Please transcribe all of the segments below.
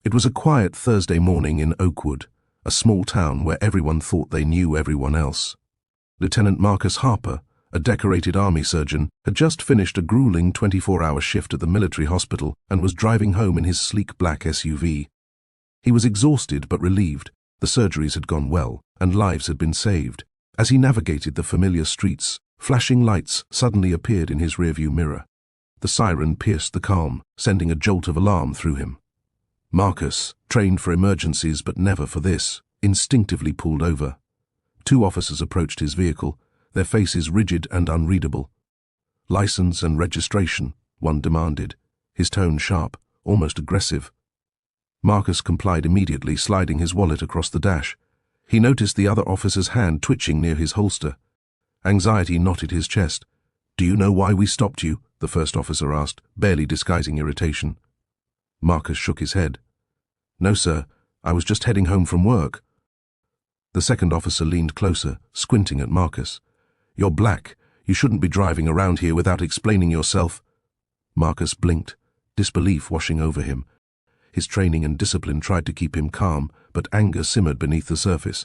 It was a quiet Thursday morning in Oakwood, a small town where everyone thought they knew everyone else. Lieutenant Marcus Harper, a decorated army surgeon, had just finished a grueling 24-hour shift at the military hospital and was driving home in his sleek black SUV. He was exhausted but relieved. The surgeries had gone well, and lives had been saved. As he navigated the familiar streets, flashing lights suddenly appeared in his rearview mirror. The siren pierced the calm, sending a jolt of alarm through him. Marcus, trained for emergencies but never for this, instinctively pulled over. Two officers approached his vehicle, their faces rigid and unreadable. "License and registration," one demanded, his tone sharp, almost aggressive. Marcus complied immediately, sliding his wallet across the dash. He noticed the other officer's hand twitching near his holster. Anxiety knotted his chest. "Do you know why we stopped you?" the first officer asked, barely disguising irritation. Marcus shook his head. "No, sir. I was just heading home from work." The second officer leaned closer, squinting at Marcus. "You're black. You shouldn't be driving around here without explaining yourself." Marcus blinked, disbelief washing over him. His training and discipline tried to keep him calm, but anger simmered beneath the surface.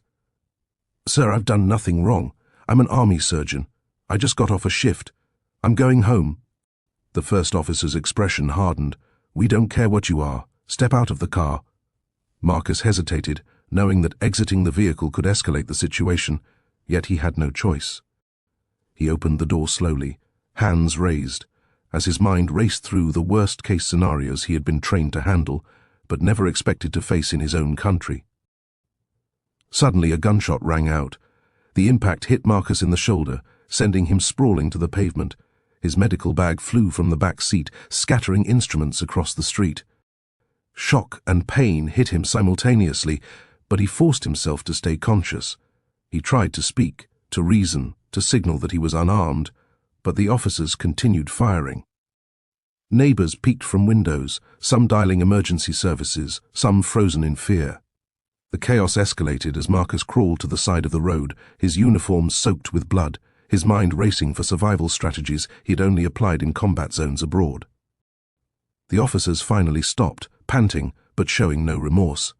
"Sir, I've done nothing wrong. I'm an army surgeon. I just got off a shift. I'm going home." The first officer's expression hardened. "We don't care what you are. Step out of the car." Marcus hesitated, knowing that exiting the vehicle could escalate the situation, yet he had no choice. He opened the door slowly, hands raised, as his mind raced through the worst-case scenarios he had been trained to handle, but never expected to face in his own country. Suddenly a gunshot rang out. The impact hit Marcus in the shoulder, sending him sprawling to the pavement. His medical bag flew from the back seat, scattering instruments across the street. Shock and pain hit him simultaneously, but he forced himself to stay conscious. He tried to speak, to reason, to signal that he was unarmed, but the officers continued firing. Neighbors peeked from windows, some dialing emergency services, some frozen in fear. The chaos escalated as Marcus crawled to the side of the road, his uniform soaked with blood, his mind racing for survival strategies he had only applied in combat zones abroad. The officers finally stopped, panting, but showing no remorse.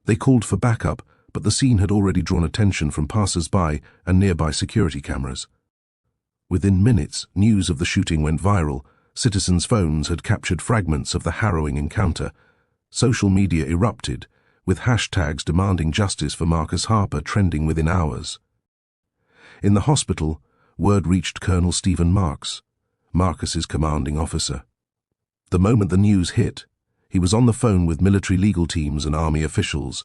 They called for backup, but the scene had already drawn attention from passers-by and nearby security cameras. Within minutes, news of the shooting went viral. Citizens' phones had captured fragments of the harrowing encounter. Social media erupted, with hashtags demanding justice for Marcus Harper trending within hours. In the hospital, word reached Colonel Stephen Marks, Marcus's commanding officer. The moment the news hit, he was on the phone with military legal teams and army officials.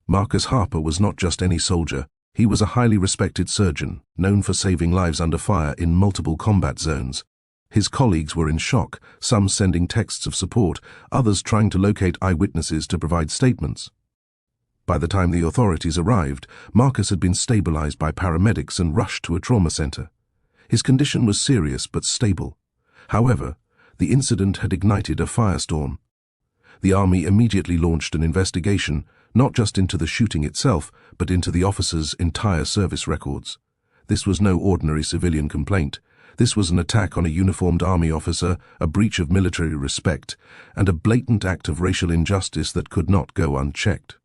Marcus Harper was not just any soldier. He was a highly respected surgeon, known for saving lives under fire in multiple combat zones. His colleagues were in shock, some sending texts of support, others trying to locate eyewitnesses to provide statements. By the time the authorities arrived, Marcus had been stabilized by paramedics and rushed to a trauma center. His condition was serious but stable. However, the incident had ignited a firestorm. The army immediately launched an investigation, not just into the shooting itself, but into the officer's entire service records. This was no ordinary civilian complaint. This was an attack on a uniformed army officer, a breach of military respect, and a blatant act of racial injustice that could not go unchecked.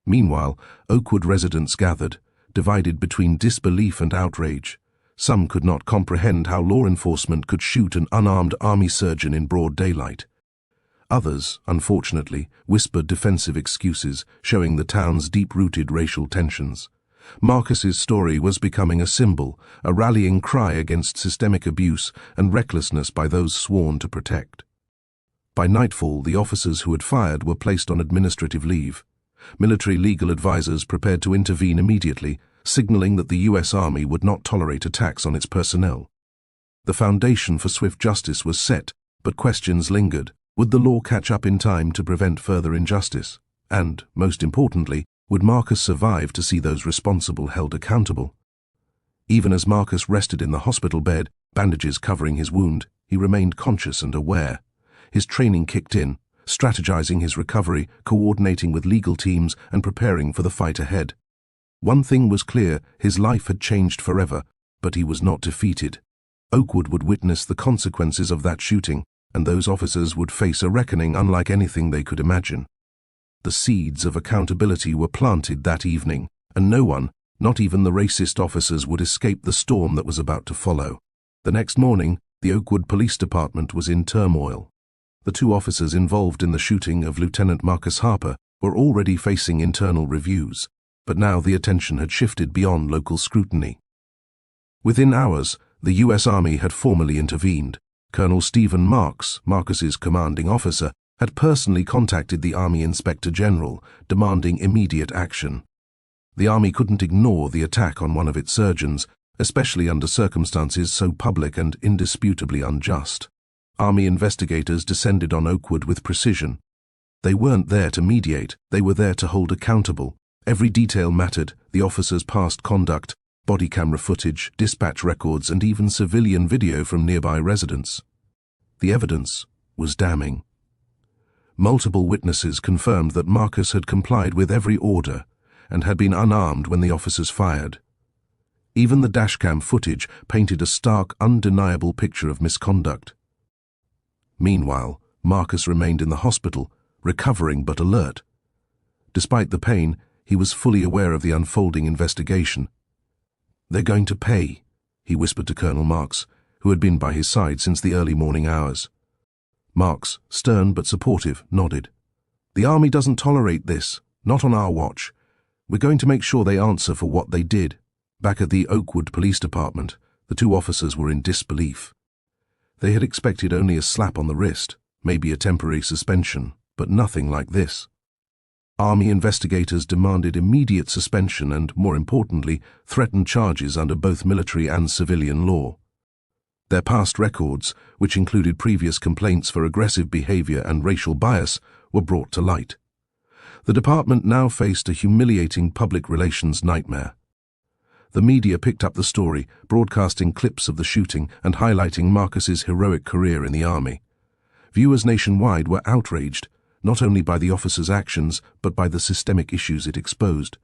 Meanwhile, Oakwood residents gathered, divided between disbelief and outrage. Some could not comprehend how law enforcement could shoot an unarmed army surgeon in broad daylight. Others, unfortunately, whispered defensive excuses, showing the town's deep-rooted racial tensions. Marcus's story was becoming a symbol, a rallying cry against systemic abuse and recklessness by those sworn to protect. By nightfall, the officers who had fired were placed on administrative leave. Military legal advisors prepared to intervene immediately, signaling that the U.S. Army would not tolerate attacks on its personnel. The foundation for swift justice was set, but questions lingered. Would the law catch up in time to prevent further injustice? And, most importantly, would Marcus survive to see those responsible held accountable? Even as Marcus rested in the hospital bed, bandages covering his wound, he remained conscious and aware. His training kicked in, strategizing his recovery, coordinating with legal teams, and preparing for the fight ahead. One thing was clear: his life had changed forever, but he was not defeated. Oakwood would witness the consequences of that shooting, and those officers would face a reckoning unlike anything they could imagine. The seeds of accountability were planted that evening, and no one, not even the racist officers, would escape the storm that was about to follow. The next morning, the Oakwood Police Department was in turmoil. The two officers involved in the shooting of Lieutenant Marcus Harper were already facing internal reviews, but now the attention had shifted beyond local scrutiny. Within hours, the U.S. Army had formally intervened. Colonel Stephen Marks, Marcus's commanding officer, had personally contacted the Army Inspector General, demanding immediate action. The Army couldn't ignore the attack on one of its surgeons, especially under circumstances so public and indisputably unjust. Army investigators descended on Oakwood with precision. They weren't there to mediate, they were there to hold accountable. Every detail mattered: the officers' past conduct, body camera footage, dispatch records, and even civilian video from nearby residents. The evidence was damning. Multiple witnesses confirmed that Marcus had complied with every order and had been unarmed when the officers fired. Even the dashcam footage painted a stark, undeniable picture of misconduct. Meanwhile, Marcus remained in the hospital, recovering but alert. Despite the pain, he was fully aware of the unfolding investigation. "They're going to pay," he whispered to Colonel Marks, who had been by his side since the early morning hours. Marks, stern but supportive, nodded. "The Army doesn't tolerate this, not on our watch. We're going to make sure they answer for what they did." Back at the Oakwood Police Department, the two officers were in disbelief. They had expected only a slap on the wrist, maybe a temporary suspension, but nothing like this. Army investigators demanded immediate suspension and, more importantly, threatened charges under both military and civilian law. Their past records, which included previous complaints for aggressive behavior and racial bias, were brought to light. The department now faced a humiliating public relations nightmare. The media picked up the story, broadcasting clips of the shooting and highlighting Marcus's heroic career in the Army. Viewers nationwide were outraged, not only by the officer's actions, but by the systemic issues it exposed.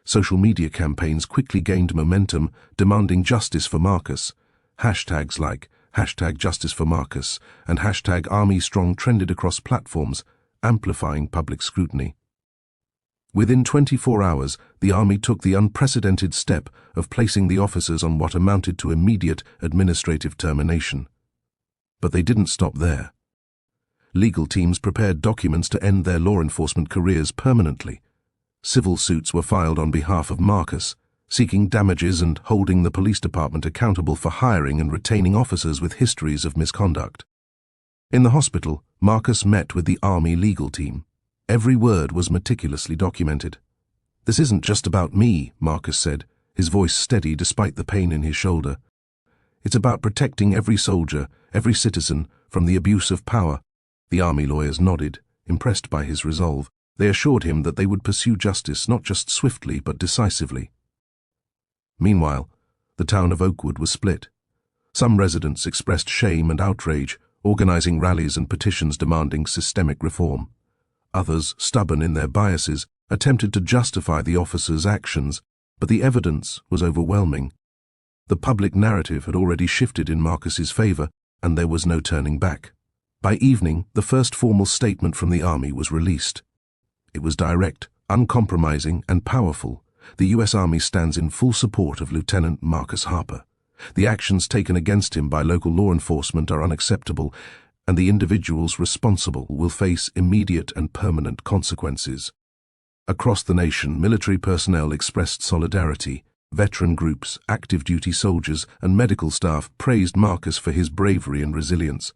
Social media campaigns quickly gained momentum, demanding justice for Marcus. Hashtags like #JusticeForMarcus and #ArmyStrong trended across platforms, amplifying public scrutiny. Within 24 hours, the Army took the unprecedented step of placing the officers on what amounted to immediate administrative termination. But they didn't stop there. Legal teams prepared documents to end their law enforcement careers permanently. Civil suits were filed on behalf of Marcus, seeking damages and holding the police department accountable for hiring and retaining officers with histories of misconduct. In the hospital, Marcus met with the Army legal team. Every word was meticulously documented. "This isn't just about me," Marcus said, his voice steady despite the pain in his shoulder. "It's about protecting every soldier, every citizen, from the abuse of power." The Army lawyers nodded, impressed by his resolve. They assured him that they would pursue justice not just swiftly but decisively. Meanwhile, the town of Oakwood was split. Some residents expressed shame and outrage, organizing rallies and petitions demanding systemic reform. Others, stubborn in their biases, attempted to justify the officers' actions, but the evidence was overwhelming. The public narrative had already shifted in Marcus's favor, and there was no turning back. By evening, the first formal statement from the Army was released. It was direct, uncompromising, and powerful. The U.S. Army stands in full support of Lieutenant Marcus Harper. The actions taken against him by local law enforcement are unacceptable, and the individuals responsible will face immediate and permanent consequences. Across the nation, military personnel expressed solidarity. Veteran groups, active duty soldiers, and medical staff praised Marcus for his bravery and resilience.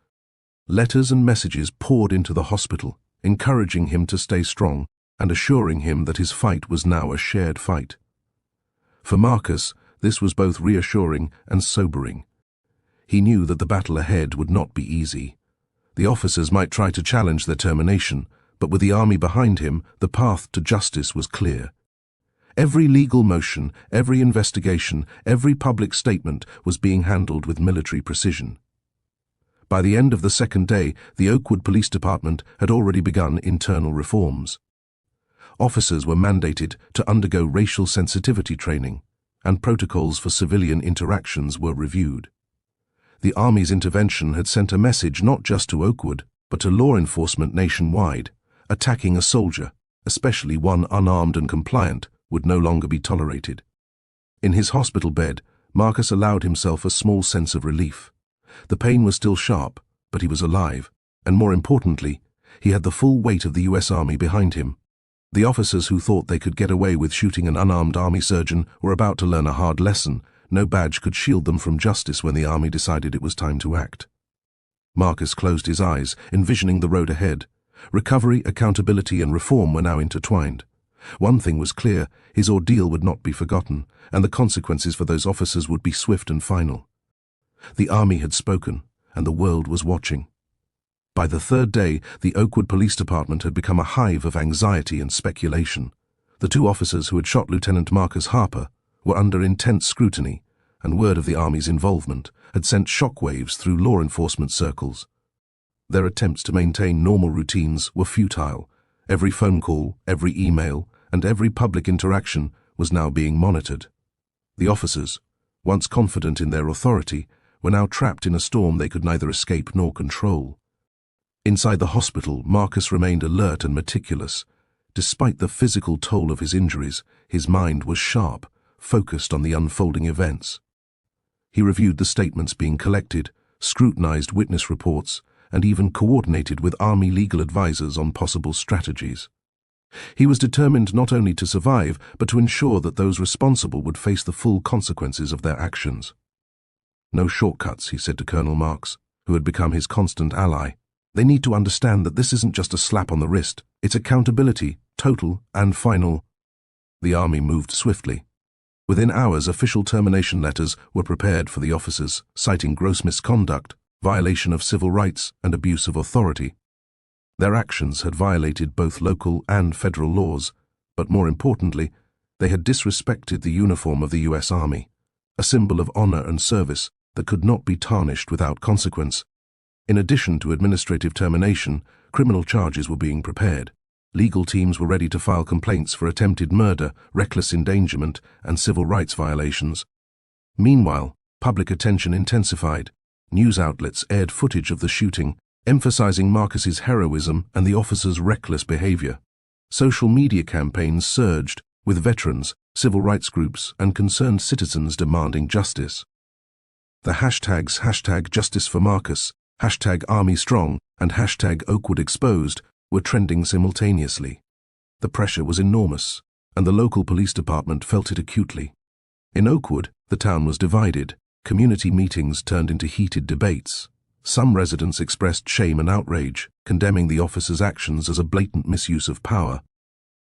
Letters and messages poured into the hospital, encouraging him to stay strong and assuring him that his fight was now a shared fight. For Marcus, this was both reassuring and sobering. He knew that the battle ahead would not be easy. The officers might try to challenge their termination, but with the Army behind him, the path to justice was clear. Every legal motion, every investigation, every public statement was being handled with military precision. By the end of the second day, the Oakwood Police Department had already begun internal reforms. Officers were mandated to undergo racial sensitivity training, and protocols for civilian interactions were reviewed. The Army's intervention had sent a message not just to Oakwood, but to law enforcement nationwide, attacking a soldier, especially one unarmed and compliant, would no longer be tolerated. In his hospital bed, Marcus allowed himself a small sense of relief. The pain was still sharp, but he was alive, and more importantly, he had the full weight of the US Army behind him. The officers who thought they could get away with shooting an unarmed army surgeon were about to learn a hard lesson. No badge could shield them from justice when the army decided it was time to act. Marcus closed his eyes, envisioning the road ahead. Recovery, accountability, and reform were now intertwined. One thing was clear: his ordeal would not be forgotten, and the consequences for those officers would be swift and final. The army had spoken, and the world was watching. By the third day, the Oakwood Police Department had become a hive of anxiety and speculation. The two officers who had shot Lieutenant Marcus Harper were under intense scrutiny, and word of the Army's involvement had sent shockwaves through law enforcement circles. Their attempts to maintain normal routines were futile. Every phone call, every email, and every public interaction was now being monitored. The officers, once confident in their authority, were now trapped in a storm they could neither escape nor control. Inside the hospital, Marcus remained alert and meticulous. Despite the physical toll of his injuries, his mind was sharp, focused on the unfolding events. He reviewed the statements being collected, scrutinized witness reports, and even coordinated with Army legal advisors on possible strategies. He was determined not only to survive, but to ensure that those responsible would face the full consequences of their actions. "No shortcuts," he said to Colonel Marks, who had become his constant ally. "They need to understand that this isn't just a slap on the wrist. It's accountability, total and final." The Army moved swiftly. Within hours, official termination letters were prepared for the officers, citing gross misconduct, violation of civil rights, and abuse of authority. Their actions had violated both local and federal laws, but more importantly, they had disrespected the uniform of the US Army, a symbol of honor and service that could not be tarnished without consequence. In addition to administrative termination, criminal charges were being prepared. Legal teams were ready to file complaints for attempted murder, reckless endangerment, and civil rights violations. Meanwhile, public attention intensified. News outlets aired footage of the shooting, emphasizing Marcus's heroism and the officers' reckless behavior. Social media campaigns surged, with veterans, civil rights groups, and concerned citizens demanding justice. The hashtags #JusticeForMarcus, #ArmyStrong, and #OakwoodExposed were trending simultaneously. The pressure was enormous, and the local police department felt it acutely. In Oakwood, the town was divided. Community meetings turned into heated debates. Some residents expressed shame and outrage, condemning the officers' actions as a blatant misuse of power.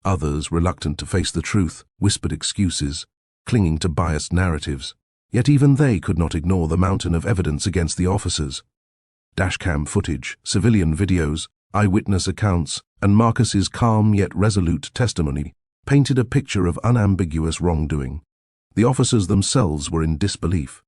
Others, reluctant to face the truth, whispered excuses, clinging to biased narratives. Yet even they could not ignore the mountain of evidence against the officers. Dashcam footage, civilian videos, eyewitness accounts, and Marcus's calm yet resolute testimony painted a picture of unambiguous wrongdoing. The officers themselves were in disbelief.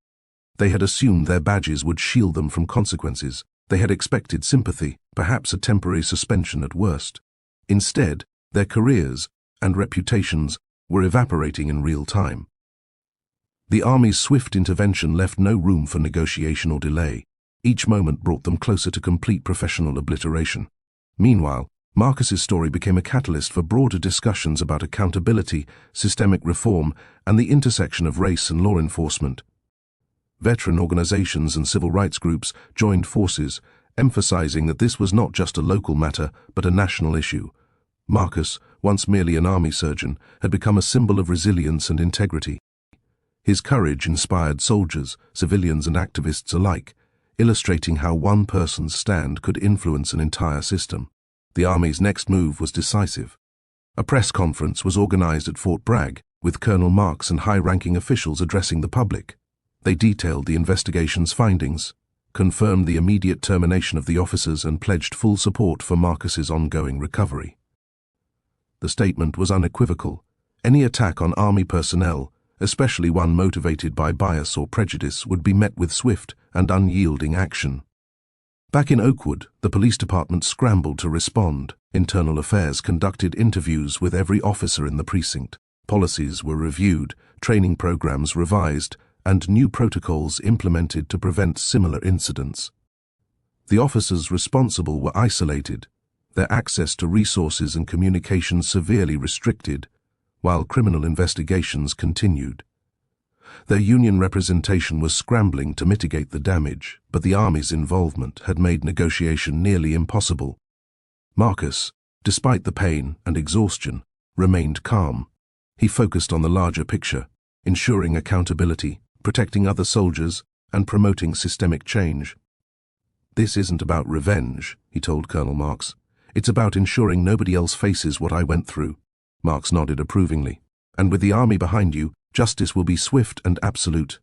They had assumed their badges would shield them from consequences. They had expected sympathy, perhaps a temporary suspension at worst. Instead, their careers and reputations were evaporating in real time. The Army's swift intervention left no room for negotiation or delay. Each moment brought them closer to complete professional obliteration. Meanwhile, Marcus's story became a catalyst for broader discussions about accountability, systemic reform, and the intersection of race and law enforcement. Veteran organizations and civil rights groups joined forces, emphasizing that this was not just a local matter, but a national issue. Marcus, once merely an army surgeon, had become a symbol of resilience and integrity. His courage inspired soldiers, civilians, and activists alike, illustrating how one person's stand could influence an entire system. The Army's next move was decisive. A press conference was organized at Fort Bragg, with Colonel Marks and high-ranking officials addressing the public. They detailed the investigation's findings, confirmed the immediate termination of the officers, and pledged full support for Marcus's ongoing recovery. The statement was unequivocal. Any attack on Army personnel, especially one motivated by bias or prejudice, would be met with swift and unyielding action. Back in Oakwood, the police department scrambled to respond. Internal Affairs conducted interviews with every officer in the precinct. Policies were reviewed, training programs revised, and new protocols implemented to prevent similar incidents. The officers responsible were isolated, their access to resources and communication severely restricted, while criminal investigations continued. Their union representation was scrambling to mitigate the damage, but the Army's involvement had made negotiation nearly impossible. Marcus, despite the pain and exhaustion, remained calm. He focused on the larger picture, ensuring accountability, protecting other soldiers, and promoting systemic change. "This isn't about revenge," he told Colonel Marks. "It's about ensuring nobody else faces what I went through." Marks nodded approvingly. "And with the Army behind you, justice will be swift and absolute."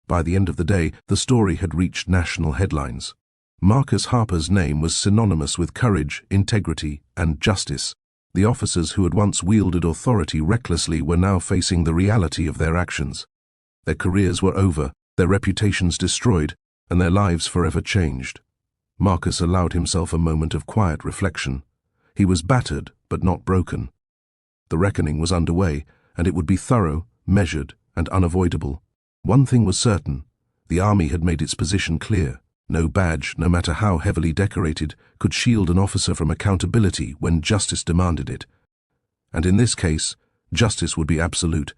By the end of the day, the story had reached national headlines. Marcus Harper's name was synonymous with courage, integrity, and justice. The officers who had once wielded authority recklessly were now facing the reality of their actions. Their careers were over, their reputations destroyed, and their lives forever changed. Marcus allowed himself a moment of quiet reflection. He was battered, but not broken. The reckoning was underway, and it would be thorough, measured, and unavoidable. One thing was certain: the Army had made its position clear. No badge, no matter how heavily decorated, could shield an officer from accountability when justice demanded it. And in this case, justice would be absolute.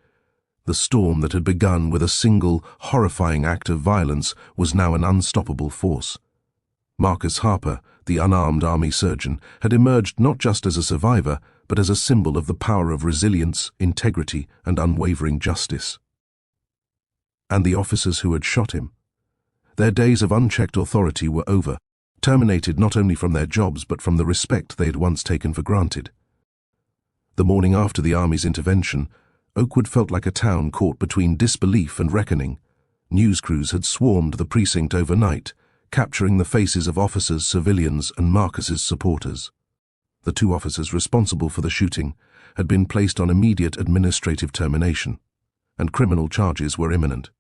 The storm that had begun with a single, horrifying act of violence was now an unstoppable force. Marcus Harper, the unarmed Army surgeon, had emerged not just as a survivor, but as a symbol of the power of resilience, integrity, and unwavering justice. And the officers who had shot him? Their days of unchecked authority were over, terminated not only from their jobs but from the respect they had once taken for granted. The morning after the Army's intervention, Oakwood felt like a town caught between disbelief and reckoning. News crews had swarmed the precinct overnight, capturing the faces of officers, civilians, and Marcus's supporters. The two officers responsible for the shooting had been placed on immediate administrative termination, and criminal charges were imminent.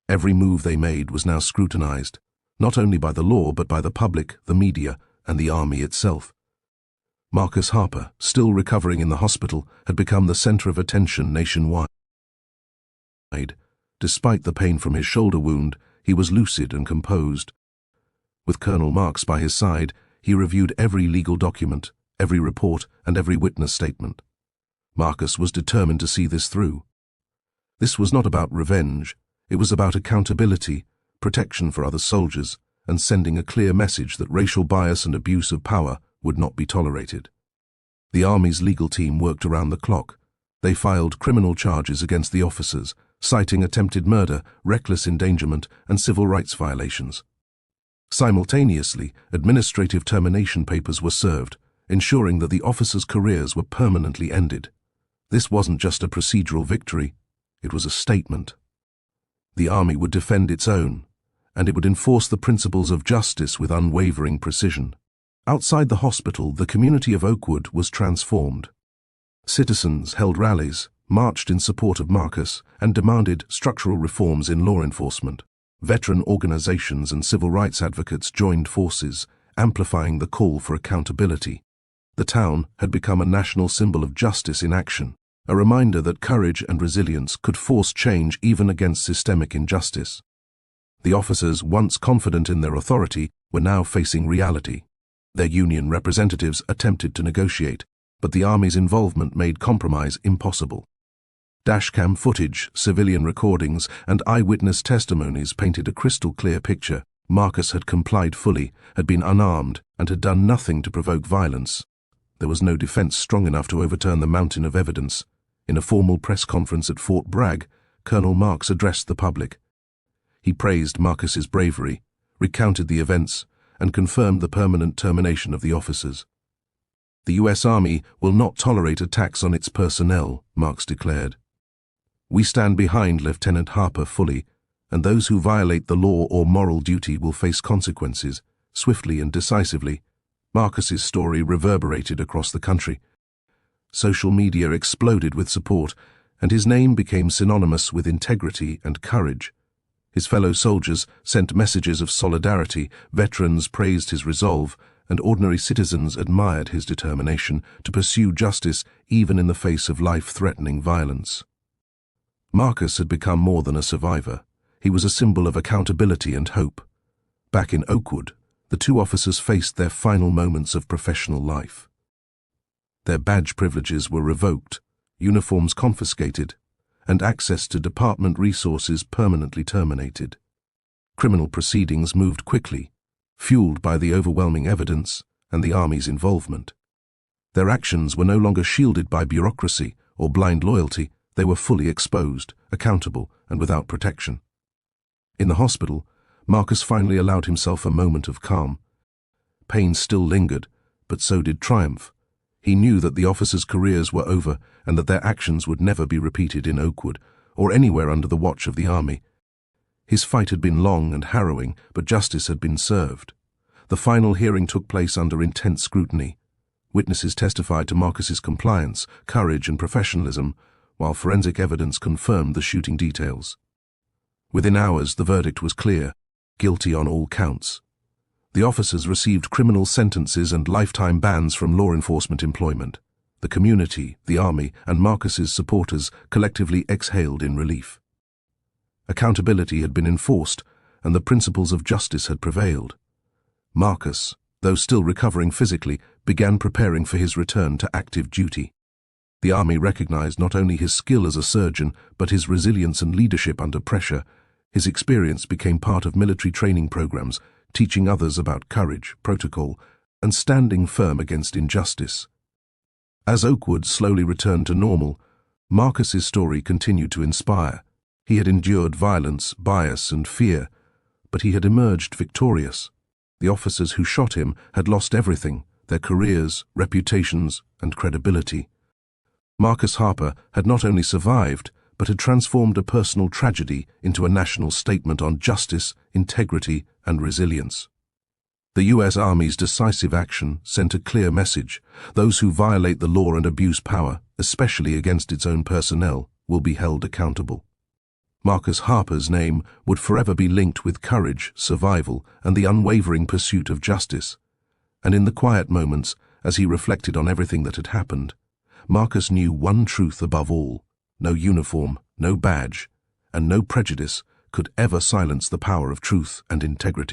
Every move they made was now scrutinized, not only by the law but by the public, the media, and the Army itself. Marcus Harper, still recovering in the hospital, had become the center of attention nationwide. Despite the pain from his shoulder wound, he was lucid and composed. With Colonel Marks by his side, he reviewed every legal document, every report, and every witness statement. Marcus was determined to see this through. This was not about revenge. It was about accountability, protection for other soldiers, and sending a clear message that racial bias and abuse of power would not be tolerated. The Army's legal team worked around the clock. They filed criminal charges against the officers, citing attempted murder, reckless endangerment, and civil rights violations. Simultaneously, administrative termination papers were served, ensuring that the officers' careers were permanently ended. This wasn't just a procedural victory, it was a statement. The Army would defend its own, and it would enforce the principles of justice with unwavering precision. Outside the hospital, the community of Oakwood was transformed. Citizens held rallies, marched in support of Marcus, and demanded structural reforms in law enforcement. Veteran organizations and civil rights advocates joined forces, amplifying the call for accountability. The town had become a national symbol of justice in action, a reminder that courage and resilience could force change even against systemic injustice. The officers, once confident in their authority, were now facing reality. Their union representatives attempted to negotiate, but the Army's involvement made compromise impossible. Dashcam footage, civilian recordings, and eyewitness testimonies painted a crystal-clear picture. Marcus had complied fully, had been unarmed, and had done nothing to provoke violence. There was no defense strong enough to overturn the mountain of evidence. In a formal press conference at Fort Bragg, Colonel Marks addressed the public. He praised Marcus's bravery, recounted the events, and confirmed the permanent termination of the officers. "The U.S. Army will not tolerate attacks on its personnel," Marks declared. "We stand behind Lieutenant Harper fully, and those who violate the law or moral duty will face consequences, swiftly and decisively." Marcus's story reverberated across the country. Social media exploded with support, and his name became synonymous with integrity and courage. His fellow soldiers sent messages of solidarity, veterans praised his resolve, and ordinary citizens admired his determination to pursue justice even in the face of life-threatening violence. Marcus had become more than a survivor. He was a symbol of accountability and hope. Back in Oakwood, the two officers faced their final moments of professional life. Their badge privileges were revoked, uniforms confiscated, and access to department resources permanently terminated. Criminal proceedings moved quickly, fueled by the overwhelming evidence and the Army's involvement. Their actions were no longer shielded by bureaucracy or blind loyalty. They were fully exposed, accountable, and without protection. In the hospital, Marcus finally allowed himself a moment of calm. Pain still lingered, but so did triumph. He knew that the officers' careers were over and that their actions would never be repeated in Oakwood or anywhere under the watch of the Army. His fight had been long and harrowing, but justice had been served. The final hearing took place under intense scrutiny. Witnesses testified to Marcus's compliance, courage, and professionalism, while forensic evidence confirmed the shooting details. Within hours, the verdict was clear: guilty on all counts. The officers received criminal sentences and lifetime bans from law enforcement employment. The community, the Army, and Marcus's supporters collectively exhaled in relief. Accountability had been enforced, and the principles of justice had prevailed. Marcus, though still recovering physically, began preparing for his return to active duty. The Army recognized not only his skill as a surgeon, but his resilience and leadership under pressure. His experience became part of military training programs, teaching others about courage, protocol, and standing firm against injustice. As Oakwood slowly returned to normal, Marcus's story continued to inspire. He had endured violence, bias, and fear, but he had emerged victorious. The officers who shot him had lost everything: their careers, reputations, and credibility. Marcus Harper had not only survived, but had transformed a personal tragedy into a national statement on justice, integrity, and resilience. The U.S. Army's decisive action sent a clear message: those who violate the law and abuse power, especially against its own personnel, will be held accountable. Marcus Harper's name would forever be linked with courage, survival, and the unwavering pursuit of justice. And in the quiet moments, as he reflected on everything that had happened, Marcus knew one truth above all: no uniform, no badge, and no prejudice could ever silence the power of truth and integrity.